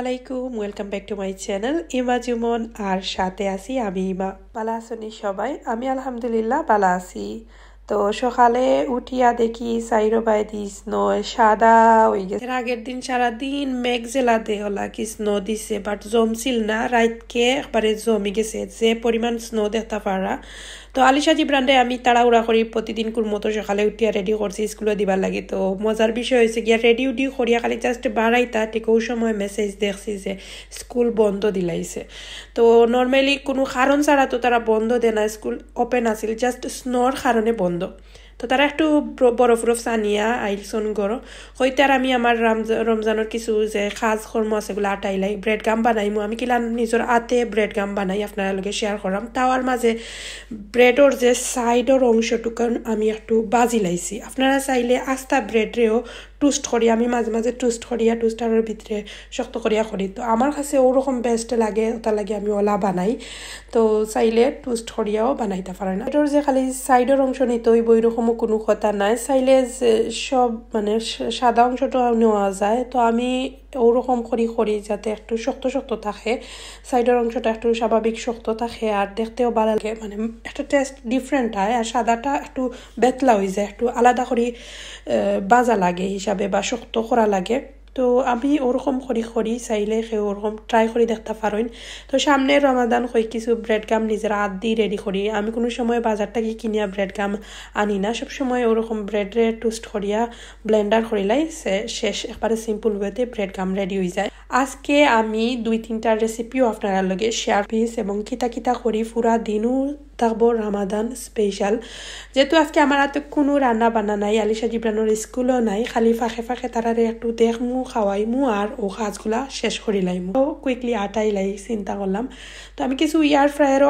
আলাইকুম welcome back to my channel ইমা জুমন আর সাথে আছি আমি ইমা ভালো আছেন সবাই আমি আলহামদুলিল্লাহ ভালো আছি তো সকালে উঠিয়া দেখি সাইরো বাই দি স্নো সাদা হয়ে গেছে আগের দিন সারাদিন মেঘ জেলাতে হলা কি স্নো দিছে বাট জমছিল না রাতকে একবারে জমি গেছে যে পরিমাণ স্নো দেখতে পারা তো আলিশা জিব্রান্ডে আমি তাড়াহুড়া করি প্রতিদিন কোন মতো সকালে উঠিয়া রেডি করছি স্কুলে দিবার লাগে তো মজার বিষয় হয়েছে গিয়া রেডি উডি করিয়া খালি জাস্ট বাড়াইতা ঠিক ওই সময় মেসেজ দেখছি যে স্কুল বন্ধ দিলাইছে তো নর্মালি কোনো কারণ ছাড়া তো তারা বন্ধ দেয় না স্কুল ওপেন আছিল জাস্ট স্নোর কারণে বন্ধ তো তারা একটু বরফ সানিয়া আইলসন গরো হইতে আর আমি আমার রমজানের কিছু যে খাজ কর্ম আছে এগুলো আটাইলাই ব্রেড গাম বানাইমু আমি কিলা নিজের আতে ব্রেড গাম বানাই আপনার লগে শেয়ার করাম তাওয়ার মাঝে ব্রেডর যে সাইডর অংশটুকু আমি একটু বাজি লাইছি আপনারা চাইলে আস্তা ব্রেডরেও টুস্ট করি আমি মাঝে মাঝে টুস্ট করিয়া টুস্টারের ভিতরে শক্ত করিয়া করি তো আমার কাছে ওরকম বেস্ট লাগে ওটা লাগে আমি ওলা বানাই তো চাইলে টুস্ট করিয়াও বানাইতে পারেন এটার যে খালি সাইডের অংশ নিতে ওই বইরকমও কোনো কথা নাই চাইলে সব মানে সাদা অংশটা নেওয়া যায় তো আমি ওরকম করি যাতে একটু শক্ত শক্ত থাকে সাইডের অংশটা একটু স্বাভাবিক শক্ত থাকে আর দেখতেও ভালো লাগে মানে একটা টেস্ট ডিফারেন্ট হয় আর সাদাটা একটু বেতলা হয়ে যায় একটু আলাদা করে বাজা লাগে হিসাবে বা শক্ত করা লাগে তো আমি ওরকম করি চাইলে সে ওরকম ট্রাই করে দেখতে পারেন তো সামনে রমাদান হয়ে কিছু ব্রেড গাম নিজের হাত দিয়ে রেডি করি আমি কোনো সময় বাজারটা গিয়ে কিনিয়া ব্রেড গাম আনি না সব সময় ওরকম ব্রেডরে টোস্ট করিয়া ব্লেন্ডার করিলাই শেষ একবারে সিম্পল ওয়েতে ব্রেড গাম রেডি হয়ে যায় আজকে আমি 2-3টা রেসিপিও আপনারা লগে শেয়ার পিস এবং কিতা করি পুরা দিনও থাকবো রামাদান স্পেশাল যেহেতু আজকে আমার হাতে কোনো রান্না বান্না নাই আলিশা জিব্রানোর স্কুলও নাই খালি ফাঁকে তারারে একটু দেখমু খাওয়াইমু আর ও কাজগুলা শেষ করিলাইমু তো কুইকলি আটাইলাই চিন্তা করলাম তো আমি কিছু এয়ার ফ্রায়ারও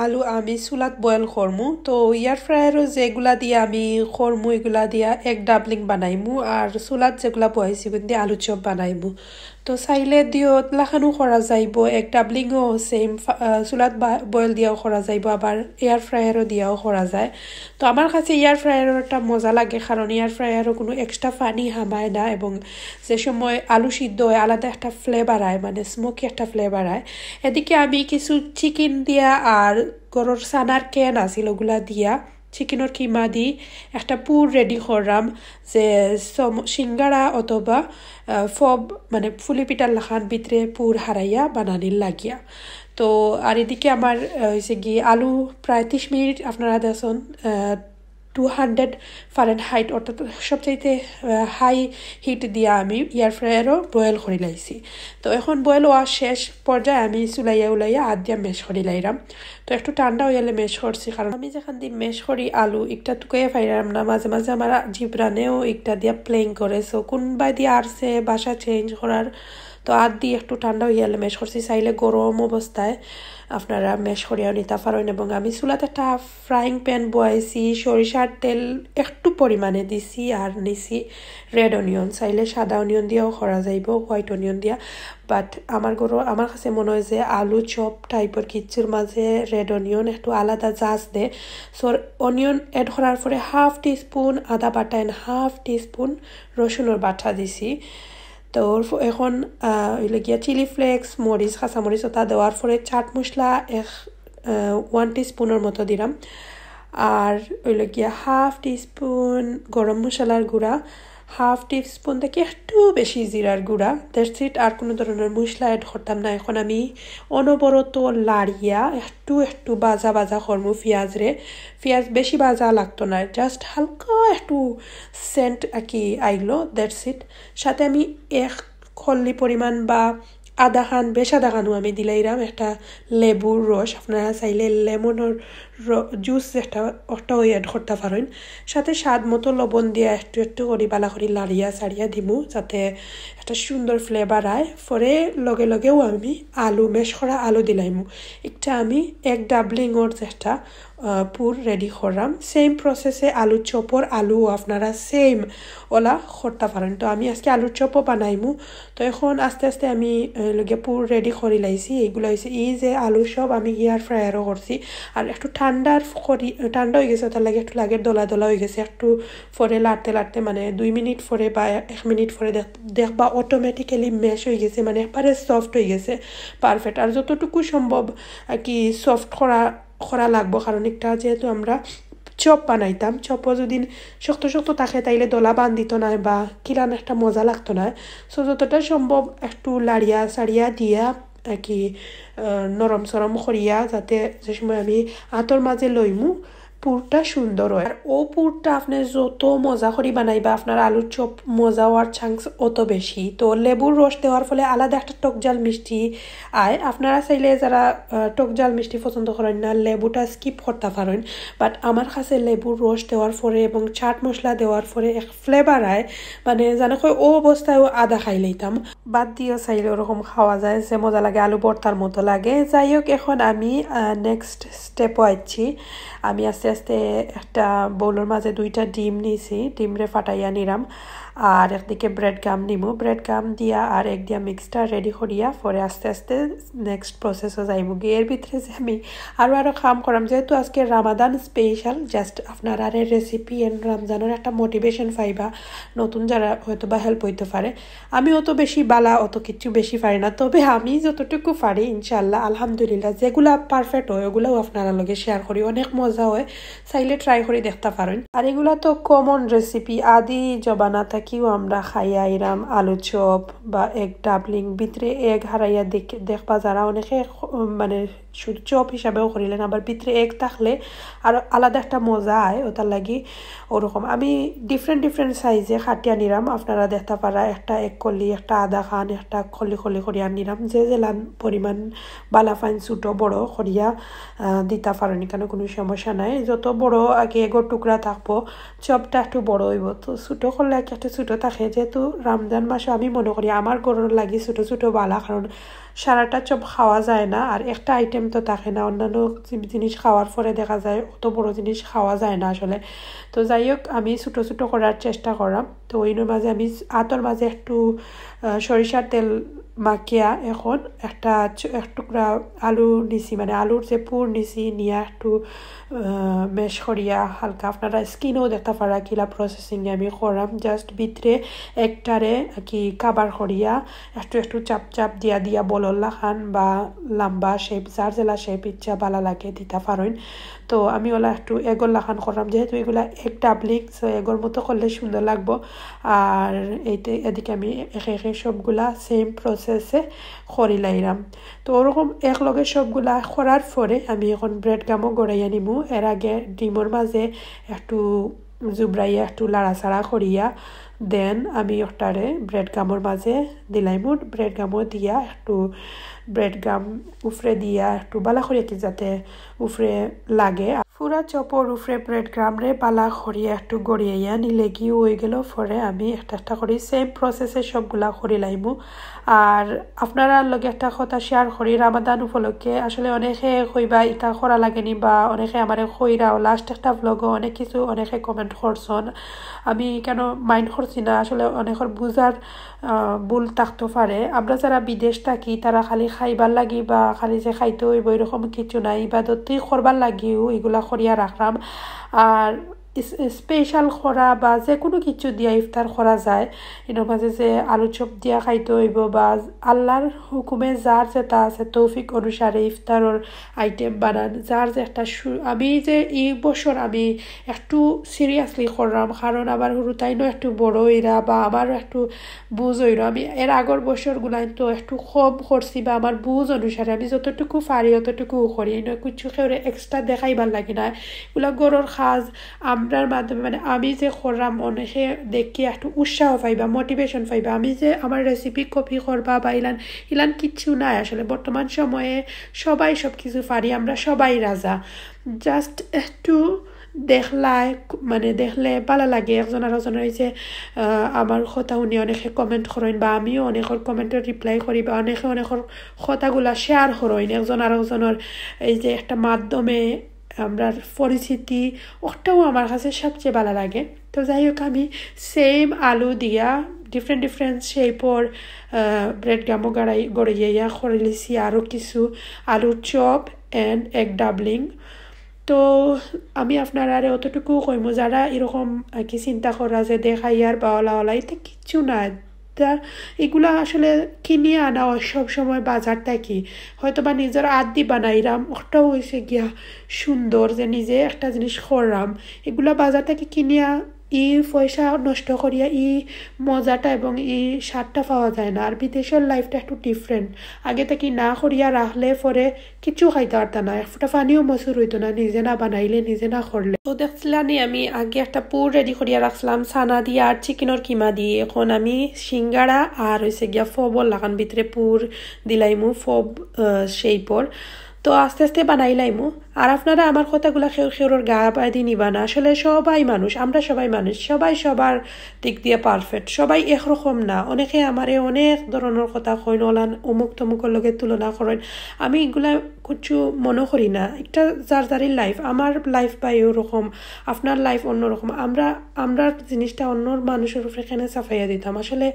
আলু আমি চুলাত বয়েল করমু তো এয়ার ফ্রায়ারও যেগুলা দিয়ে আমি করমু এগুলা দিয়া এক ডাবলিং বানাইমু আর চুলাত যেগুলা বহাইছি দিয়ে আলু চপ বানাইমু তো চাইলে দিও লাখানো করা যাইব এক ডাবলিংও সেম চুলাত বয়েল দিয়াও করা যাইব আবার এয়ার ফ্রায়ারও দিয়াও করা যায় তো আমার কাছে এয়ার ফ্রায়ারটা মজা লাগে কারণ এয়ার ফ্রায়ারও কোনো এক্সট্রা পানি হামায় না এবং যে সময় আলু সিদ্ধ হয় আলাদা একটা ফ্লেভার আয় মানে স্মোকি একটা ফ্লেভার আয় এদিকে আমি কিছু চিকেন দিয়া আর গরুর সানার ক্যান আছিল ওগুলা দিয়া চিকেনের কিমা দি একটা পুর রেডি করলাম যে সিঙ্গারা অথবা ফব মানে ফুলি পিঠার লাখান ভিতরে পুর হারাইয়া বানানির লাগিয়া তো আর এদিকে আমার হয়েছে গিয়ে আলু প্রায় 30 মিনিট আপনারা দেখুন 200 ফারেনহাইট অর্থাৎ সবচাইতে হাই হিট দিয়া আমি এয়ার ফ্রায়ারও বয়েল করে লাইছি তো এখন বয়েল হওয়া শেষ পর্যায়ে আমি উলাইয়া আদ দিয়া মেশ করে লাইলাম তো একটু ঠান্ডা হয়ে গেলে মেশ করছি কারণ আমি যেখান দিয়ে মেশ করি আলু একটা টুকাইয়া ফাইলাম না মাঝে মাঝে আমার জিব্রানেও একটা দিয়া প্লেইং করে সো কোনবাই দিয়ে আসছে বাসা চেঞ্জ করার তো আদ দিয়ে একটু ঠান্ডা হয়ে গেলে মেশ করছি চাইলে গরম অবস্থায় আপনারা মেশ করিয়াও নিতে পারেন এবং আমি চুলাতে একটা ফ্রাইং প্যান বয়াইছি সরিষার তেল একটু পরিমাণে দিছি আর নিছি রেড অনিয়ন চাইলে সাদা অনিয়ন দিয়েও করা যাইব হোয়াইট অনিয়ন দিয়া বাট আমার কাছে মনে হয় যে আলু চপ টাইপের কিচ্ছুর মাঝে রেড অনিয়ন একটু আলাদা জাজ দেয় সো অনিয়ন এড করার পরে 1/2 টিস্পুন আদা বাটা এন্ড 1/2 টিস্পুন রসুনের বাটা দিছি তো এখন গিয়া চিলি ফ্লেক্স মরিচ কাঁচামরিচ ওটা দেওয়ার পরে চাট মশলা 1 টিস্পুনের মতো দিলাম আর গিয়া 1/2 টিস্পুন গরম মশলার গুঁড়া 1/2 টিস্পুন থেকে একটু বেশি জিরার গুঁড়া দ্যাটস ইট আর কোনো ধরনের মশলা অ্যাড করতাম না এখন আমি অনবরত লাড়িয়া একটু বাজা করমু পেঁয়াজ বেশি বাজা লাগতো না জাস্ট হালকা একটু সেন্ট কি আইলো দ্যাটস ইট সাথে আমি এক খল্লি পরিমাণ বা আধা খানও আমি দিলাইরাম একটা লেবুর রস আপনারা চাইলে লেমনের জুস ওটাও অ্যাড করতে পারেন সাথে স্বাদ মতো লবণ দিয়ে একটু করে বালা করে লাড়িয়া সারিয়া দিমু যাতে একটা সুন্দর ফ্লেভার আয় পরে লগেও আমি আলু মেশ করা আলু দিলাইমু একটা আমি এক ডাবলিংর যেটা পুর রেডি করলাম সেম প্রসেসে আলু চপর আলু আপনারা সেম ওলা করতে পারেন তো আমি আজকে আলুর চপও বানাইমু তো এখন আস্তে আস্তে আমি লগে পুর রেডি করে লাইছি এইগুলো হয়েছে এই যে আলু সব আমি এয়ার ফ্রায়ারও করছি আর একটু ঠান্ডা হয়ে গেছে তার লাগে একটু লাগে দলা দলা হয়ে গেছে একটু পরে লাড়তে লাড়তে মানে 2 মিনিট পরে বা 1 মিনিট পরে দেখবা অটোমেটিক্যালি ম্যাশ হয়ে গেছে মানে একবারে সফট হয়ে গেছে পারফেক্ট আর যতটুকু সম্ভব আর কি সফট করা লাগবো কারণ একটা যেহেতু আমরা চপ বানাইতাম চপও যদি শক্ত শক্ত থাকে তাইলে দলা বান্ধিত না বা কিরান একটা মজা লাগতো না সো যতটা সম্ভব একটু লাড়িয়া সাড়িয়া দিয়া আর কি নরম সরম করিয়া যাতে যে সময় আমি হাতর মাঝে লইমু পুরটা সুন্দর হয় আর ও পুরটা আপনি যত মজা করি বানাইবা আপনার আলুর চপ মজা হওয়ার চান্স অত বেশি তো লেবুর রস দেওয়ার ফলে আলাদা একটা টক জাল মিষ্টি আয় আপনারা চাইলে যারা টক জাল মিষ্টি পছন্দ করেন না লেবুটা স্কিপ করতে পারেন বাট আমার কাছে লেবুর রস দেওয়ার পরে এবং চাট মশলা দেওয়ার পরে এক ফ্লেভার আয় মানে জানা কই ও অবস্থায়ও আদা খাই লইতাম বাদ দিয়েও চাইলে ওরকম খাওয়া যায় যে মজা লাগে আলু ভর্তার মতো লাগে যাই হোক এখন আমি নেক্সট স্টেপও আইছি আমি আস্তে আস্তে একটা বোলের মাঝে 2টা ডিম নিয়েছি ডিমরে ফাটাইয়া নিলাম আর একদিকে ব্রেড গাম নিমু ব্রেড গাম দিয়া আর এক দিয়া মিক্সটা রেডি করিয়া পরে আস্তে আস্তে নেক্সট প্রসেসও যাইব গিয়ে এর ভিতরে যে আমি আরও কাম করাম যেহেতু আজকে রামাদান স্পেশাল জাস্ট আপনার আর রেসিপি এন্ড রমজানের একটা মোটিভেশন পাইবা নতুন যারা হয়তো বা হেল্প হইতে পারে আমি অত বেশি বালা অত কিছু বেশি পারি না তবে আমি যতটুকু পারি ইনশাল্লাহ আলহামদুলিল্লাহ যেগুলা পারফেক্ট হয় ওগুলাও আপনারা লগে শেয়ার করি অনেক মজা হয় চাইলে ট্রাই করে দেখতে পারেন আর এগুলা তো কমন রেসিপি আদি জবানা থাকিও আমরা খাইয়া আইরাম আলু চপ বা এগ ডাবলিং ভিতরে এগ হারাইয়া দেখবা যারা অনেকে মানে শুধু চপ হিসাবেও করিলেন আবার ভিতরে এগ থাকলে আর আলাদা একটা মজা আয় ওটার লাগি ওরকম আমি ডিফারেন্ট সাইজে খাটিয়া নিলাম আপনারা দেখতে পারা একটা এক কলি একটা আদা খান একটা খলি করিয়া নিলাম যে লান পরিমাণ বালা ফাইন ছোটো বড় করিয়া দিতে পারেন কেন কোনো সমস্যা নাই যত বড় আগে এগোর টুকরা থাকবো চপটা একটু বড় হইব তো ছোটো করলে একটা ছোটো থাকে যেহেতু রমজান মাসে আমি মনে করি আমার গরুর লাগি ছোটো বালা কারণ সারাটা চপ খাওয়া যায় না আর একটা আইটেম তো থাকে না অন্যান্য জিনিস খাওয়ার পরে দেখা যায় অত বড় জিনিস খাওয়া যায় না আসলে তো যাই হোক আমি ছোটো করার চেষ্টা করলাম তো ওইটার মাঝে আমি আতর মাঝে একটু সরিষার তেল মাখিয়া এখন এক টুকরা আলু নিছি মানে আলুর যে পুর নিছি নিয়ে একটু মেশ করিয়া হালকা আপনারা স্কিনও দেখতে পারা কিলা প্রসেসিংয়ে আমি করলাম জাস্ট ভিতরে একটারে কি কাবার করিয়া একটু চাপ দিয়া বলল্লা খান বা লম্বা শেপ যার জেলা শেপ ইচ্ছা ভালো লাগে দিতে পারেন তো আমি ওলা একটু এগোর লাখান করলাম যেহেতু এগুলা এক ডাবলিং সো এগোর মতো করলে সুন্দর লাগবো আর এদিকে আমি একে সবগুলা সেম প্রসেসে করি লাইলাম তো ওরকম একলগে সবগুলা করার পরে আমি এখন ব্রেড গামও গড়াইয়া নিমু এর আগে ডিমর মাঝে একটু জুবরাইয়া একটু লাড়াচাড়া করিয়া দেন আমি ওটারে ব্রেড গামর মাঝে দিলাইমু ব্রেড গামও দিয়া একটু ব্রেড গাম উফরে দিয়া একটু বালা করিয়া কি যাতে উফরে লাগে পুরা চপর উফরে ব্রেড গ্রামরে বালা করিয়া একটু গড়িয়াইয়া নিলে গিয়ে হয়ে গেল পরে আমি একটা করি সেম প্রসেসে সবগুলা করি লাইমু আর আপনারা লগে একটা কথা শেয়ার করি রামাদান উপলক্ষে আসলে অনেকে কইবা ইটা করা লাগেনি বা অনেকে আমার কইরাও লাস্ট একটা ব্লগও অনেক কিছু অনেকে কমেন্ট করছেন আমি কেন মাইন্ড করছি না আসলে অনেকের বুঝার ভুল থাকতে পারে আমরা যারা বিদেশ থাকি তারা খালি খাইবার লাগি বা খালি যে খাইতে হইব এরকম কিছু নাই ইবাদতই করবার লাগিও এগুলা করিয়া রাখলাম আর স্পেশাল করা বা যে কোনো কিছু দিয়া ইফতার করা যায় এর মাঝে যে আলু চপ দিয়া খাইতে হইব বা আল্লাহর হুকুমে যার যেটা আছে তৌফিক অনুসারে ইফতারের আইটেম বানান যার যে একটা আমি যে এই বছর আমি একটু সিরিয়াসলি করলাম কারণ আমার হুরুতাইনও একটু বড় হইরা বা আমারও একটু বুঝ হইল আমি এর আগের বছরগুলাই তো একটু কম করছি বা আমার বুঝ অনুসারে আমি যতটুকু পারি অতটুকু করি কিছু কেউ এক্সট্রা দেখাইবার লাগে না এগুলো গরুর খাজ আমরার মাধ্যমে মানে আমি যে করলাম অনেকে দেখি একটু উৎসাহ পাইবা মোটিভেশন পাইবা আমি যে আমার রেসিপি কপি করবা বা ইলান কিচ্ছু নাই আসলে বর্তমান সময়ে সবাই সব কিছু পারি আমরা সবাই রাজা জাস্ট একটু দেখলে ভালো লাগে একজন আরেকজনের যে আমার কথা শুনি অনেকে কমেন্ট করেন বা আমিও অনেকের কমেন্টের রিপ্লাই করি বা অনেকের কথাগুলা শেয়ার করেন একজন আরেকজনের এই যে একটা মাধ্যমে আমরা পরিচিতি ওটাও আমার কাছে সবচেয়ে ভালো লাগে। তো যাই হোক আমি সেম আলু দিয়া ডিফারেন্ট ডিফারেন্ট শেপর ব্রেড গামো গড়াইয়া করে লিছি আরও কিছু আলুর চপ অ্যান্ড এগ ডাবলিং। তো আমি আপনারা অতটুকু কইমু যারা এরকম কি চিন্তা করা যে দেখাইয়ার বা ওলা এতে কিচ্ছু না। এগুলা আসলে কিনিয়ে আনা সব সময় বাজার থাকি হয়তো বা নিজের আদি বানাইরাম ওটাও হয়েছে গিয়া সুন্দর যে নিজে একটা জিনিস করলাম। এগুলা বাজার থেকে কিনিয়া পয়সা নষ্ট করিয়া মজাটা এবং স্বাদটা পাওয়া যায় না। আর বিদেশের লাইফটা একটু ডিফারেন্ট। আগে থেকে না করিয়া রাখলে পরে কিছু খাইতে পারতাম না, একটা পানিও মসুর হইতো না নিজে না বানাইলে নিজে না করলে। তো দেখছিলানি আমি আগে একটা পুর রেডি করিয়া রাখছিলাম ছানা দিয়ে আর চিকেনের কিমা দিয়ে। এখন আমি সিঙ্গাড়া আর হয়েছে গিয়া ফবর লাগান ভিতরে পুর দিলাইমু ফব শেপর। তো আস্তে আস্তে বানাইলাইমু। আর আপনারা আমার কথাগুলা খেউর গা বাদি নিবা না। আসলে সবাই মানুষ, আমরা সবাই মানুষ, সবাই সবার দিক দিয়ে পারফেক্ট, সবাই একরকম না। অনেকে আমারে অনেক ধরনের কথা কইন ওলান অমুক তমুকের লগে তুলনা করেন। আমি এগুলা কিছু মনে করি না। একটা যার লাইফ, আমার লাইফ বা ওরকম, আপনার লাইফ অন্যরকম। আমরা জিনিসটা অন্য মানুষের উপরে এখানে চাফাইয়া দিতাম। আসলে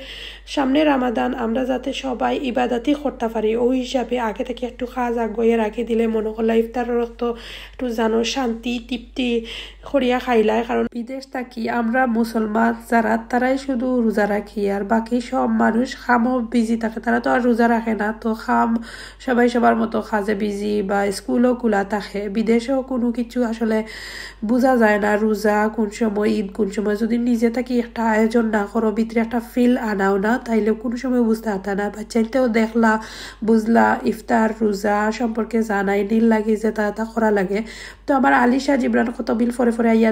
সামনে রামাদান, আমরা যাতে সবাই ইবাদতই করতে পারি ওই হিসাবে আগে থেকে একটু খাজ আগুয়ে রাখি দিলে মনে করলে ইফতারের রক্ত একটু জানো শান্তি তৃপ্তি করিয়া খাইলায়। কারণ বিদেশ থাকি আমরা মুসলমান যারা তারাই শুধু রোজা রাখি, আর বাকি সব মানুষ খামও বিজি থাকে, তারা তো আর রোজা রাখে না। তো খাম সবাই সবার মতো খাজে বিজি বা স্কুলও খোলা থাকে। বিদেশেও কোনো কিছু আসলে বোঝা যায় না, রোজা কোন সময় ঈদ কোন সময়। যদি নিজে থাকি একটা আয়োজন না করো, ভিতরে একটা ফিল আনাও না, তাইলে কোনো সময় বুঝতে পারতা না। বাচ্চাইতেও দেখলা বুঝলা ইফতার রোজা সম্পর্কে জানাই নীল লাগে যে তা করা লাগে। তো আমার আলিশা জিবরান কত বিল ফরে আইয়া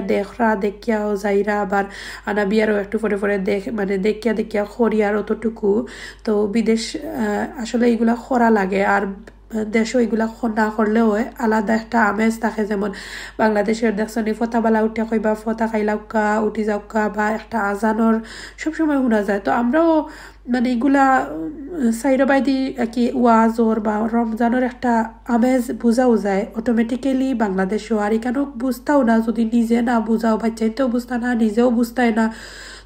দেখিয়াও যাইরা, আবার আনা বিয়ারও একটু ফরে দেখিয়া খরিয়ার অতটুকু। তো বিদেশ আসলে এগুলা খরা লাগে। আর দেশও এগুলা না করলেও আলাদা একটা আমেজ থাকে। যেমন বাংলাদেশের দেখছনি ফতাবালা উঠিয়া কইবা ফতা খাইলাউকা উঠি যাওকা বা একটা আজানর সবসময় শোনা যায়। তো আমরাও এগুলা সাইরবাইদি কি ওয়াজর বা রমজানের একটা আমেজ বুঝাও যায় অটোমেটিক্যালি বাংলাদেশও। আর এখানেও বুঝতাও না যদি নিজে না বুঝাও, বাচ্চাইতেও বুঝতা না, নিজেও বুঝতাই না।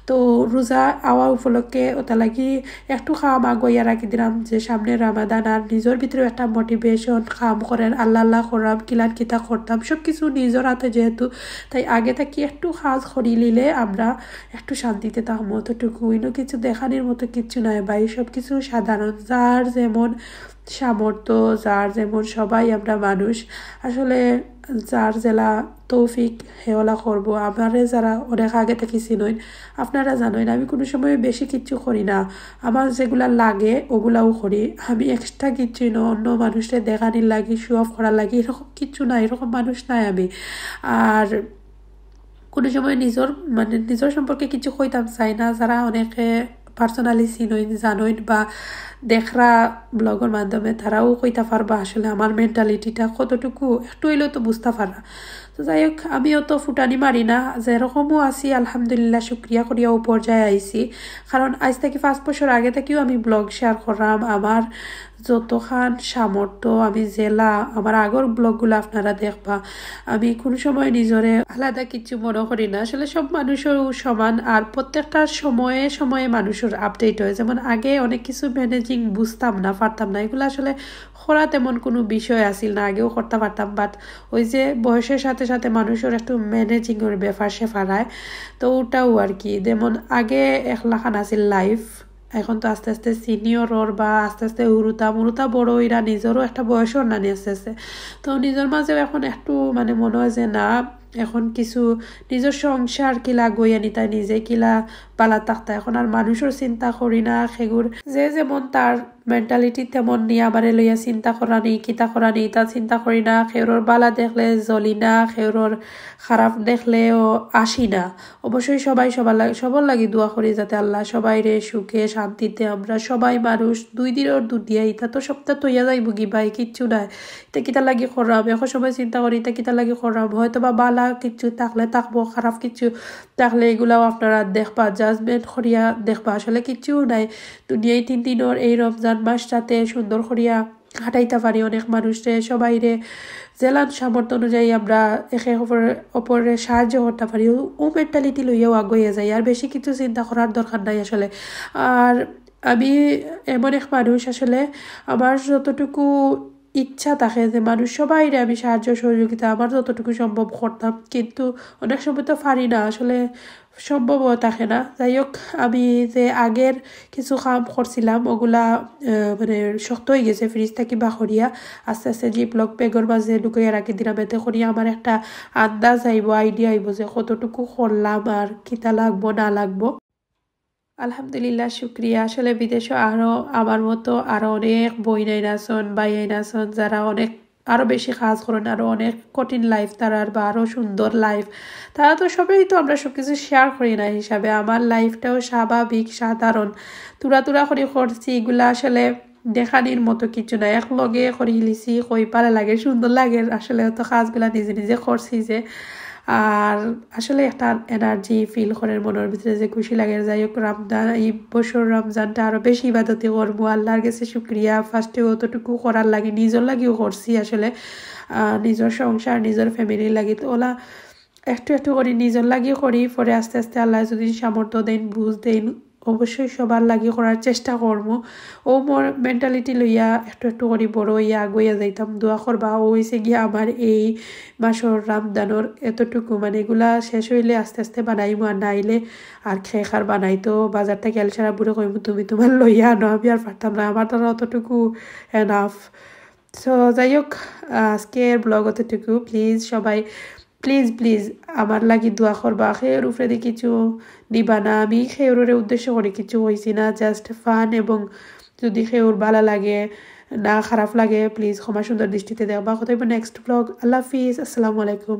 তো রোজা আওয়া উপলক্ষে ওটা লাগি একটু খাম আগুয়া রাখি দিলাম যে সামনে রামাদান। আর নিজের ভিতরেও একটা মোটিভেশন খাম করেন আল্লাহ করাম কিলান কিতা করতাম সব কিছু নিজের হাতে যেহেতু, তাই আগে থাকি একটু কাজ করি নিলে আমরা একটু শান্তিতে থাকবো। অতটুকু ইনো কিছু দেখানির মতো কিছু নয় ভাই, সব কিছু সাধারণ, যার যেমন সামর্থ্য, যার যেমন, সবাই আমরা মানুষ। আসলে যার জেলা তৌফিক হেওলা করবো। আমারে যারা অনেক আগে থেকে চিনইন আপনারা জানেন আমি কোনো সময় বেশি কিচ্ছু করি না। আমার যেগুলা লাগে ওগুলাও করি। আমি এক্সট্রা কিচ্ছুই না অন্য মানুষের দেখানির লাগি শো অফ করার লাগি এরকম কিচ্ছু না, এরকম মানুষ নাই আমি। আর কোনো সময় নিজের সম্পর্কে কিছু কইতাম চাই না। যারা অনেকে পার্সোনালি চিনইন জানইন বা দেখরা ব্লগের মাধ্যমে তারাও কইতা পারবা আসলে আমার মেন্টালিটিটা কতটুকু একটু হইলেও তো বুঝতে পারা। তো যাই হোক আমিও তো ফুটানি মারি না, যেরকমও আছি আলহামদুলিল্লাহ শুক্রিয়া করিয়াও পর্যায়ে আইছি। কারণ আজ থেকে 5 বছর আগে থেকেও আমি ব্লগ শেয়ার করলাম আমার যতখান সামর্থ্য। আমি জেলা আমার আগর ব্লগগুলো আপনারা দেখবা। আমি কোনো সময় নিজরে আলাদা কিছু মনে করি না। আসলে সব মানুষের সমান, আর প্রত্যেকটা সময়ে সময়ে মানুষের আপডেট হয়। যেমন আগে অনেক কিছু ম্যানেজিং বুঝতাম না, পারতাম না, এগুলো আসলে করা তেমন কোনো বিষয় আসিল না, আগেও করতে পারতাম। বাট ওই যে বয়সের সাথে সাথে মানুষের একটু ম্যানেজিংয়ের ব্যাপার সেফারায়, তো ওটাও আর কি। যেমন আগে 1 লাখ আসিল লাইফ, এখন তো আস্তে আস্তে সিনিয়র বা আস্তে আস্তে উরুতা বড় এরা নিজেরও একটা বয়সের নানি আস্তে আস্তে। তো নিজের মাঝেও এখন একটু মনে হয় যে না এখন কিছু নিজের সংসার কিলা গইয়া নি তাই নিজে কিলা পালা থাকতা। এখন আর মানুষের চিন্তা করি না, সেগুর যে যেমন তার মেন্টালিটি তেমন নিয়ে আমারে লইয়া চিন্তা করা নেই কিতা করা নেই তা চিন্তা করি না। খেউরর বালা দেখলে জ্বলি না, খেউরর খারাপ দেখলেও আসি না। অবশ্যই সবাই সবার লাগি দোয়া করি যাতে আল্লাহ সবাই রে সুখে শান্তিতে, আমরা সবাই মানুষ 2 দিনের দুনিয়া, ইতা তো সপ্তাহ তৈয়া যাইব কি ভাই, কিচ্ছু নাই। এটা কিতা লাগি করলাম এখন সময় চিন্তা করি এটা কিতা লাগি করলাম। হয়তো বা বালা কিছু থাকলে থাকবো, খারাপ কিছু থাকলে এগুলাও আপনারা দেখবা জাজমেন্ট করিয়া দেখবা আসলে কিচ্ছু নাই দুনিয়ায় 3 দিনের এই রমজান মাসটাতে সুন্দর করিয়া কাটাইতে পারি অনেক মানুষরে সবাইরে জেলান সামর্থ্য অনুযায়ী আমরা একে অপরের সাহায্য করতে পারি ও মেন্টালিটি লইয়াও আগুয়ে যাই আর বেশি কিছু চিন্তা করার দরকার নাই আসলে। আর আমি এমন এক মানুষ আসলে আমার যতটুকু ইচ্ছা থাকে যে মানুষ সবাইরে আমি সাহায্য সহযোগিতা আমার যতটুকু সম্ভব করতাম, কিন্তু অনেক সময় তো পারি না আসলে, সম্ভবও থাকে না। যাই হোক, আমি যে আগের কিছু কাম করছিলাম ওগুলা মানে শক্ত হয়ে গেছে ফ্রিজ থেকে বাহরিয়া আস্তে আস্তে জিপলক ব্যাগের মাঝে ঢুকিয়ে রাখি দিলাম, এতে করিয়া আমার একটা আন্দাজ আইব, আইডিয়া আইব যে কতটুকু করলাম আর কিতা লাগবো না লাগবো। আলহামদুলিল্লাহ, শুক্রিয়া। আসলে বিদেশে আরও আমার মতো আরও অনেক বই আইনাছন ভাই আইনাছন যারা অনেক আরও বেশি কাজ করেন, আরও অনেক কঠিন লাইফ তারার বা আরও সুন্দর লাইফ, তারা তো সবাই তো আমরা সব কিছু শেয়ার করি না হিসাবে আমার লাইফটাও স্বাভাবিক সাধারণ তুরা করে করছি, এগুলা আসলে দেখানির মতো কিছু না, এক লগে করে লিছি কই পালে লাগে সুন্দর লাগে আসলে তো কাজগুলা নিজে নিজে করছি যে, আর আসলে একটা এনার্জি ফিল করার মনের ভিতরে যে খুশি লাগে। যাই হোক, রমজান এই বছর রমজানটা আরো বেশি ইবাদতি করবো, আল্লাহর কাছে শুক্রিয়া। ফার্স্টে অতটুকু করার লাগে নিজের লাগিও করছি আসলে, নিজের সংসার নিজের ফ্যামিলির লাগি তো ওলা একটু একটু করে নিজের লাগিও করি, পরে আস্তে আস্তে আল্লাহ যদি সামর্থ্য দেন বুঝ দেন অবশ্যই সবার লাগি করার চেষ্টা করবো। ও মোর মেন্টালিটি লইয়া একটু একটু করে বড় হইয়া আগুইয়া যাইতাম। দোয়া করবা ও হয়েছে গিয়া আমার এই মাসর রামদানোর এতটুকু মানে এগুলা শেষ হইলে আস্তে আস্তে বানাইমো, আর নাইলে আর খেয়ে খার বানাইতো বাজার থেকে এলসারা বুড়ো কইমু তুমি তোমার লইয়া আনো, আমি আর পারতাম না, আমার দ্বারা অতটুকু এনাফ। সো যাই হোক, আজকের ব্লগ অতটুকু। প্লিজ সবাই প্লিজ প্লিজ আমার লাগি দোয়া করবা, খেয়ের উপরে কিছু দিবা না, আমি খেয়ের উদ্দেশ্য করে কিছু হয়েছি না, জাস্ট ফান। এবং যদি খেয়ের ভালো লাগে না খারাপ লাগে প্লিজ ক্ষমা সুন্দর দৃষ্টিতে দেখবা। কোথায় নেক্সট ব্লগ। আল্লাহ হাফিজ, আসসালামু আলাইকুম।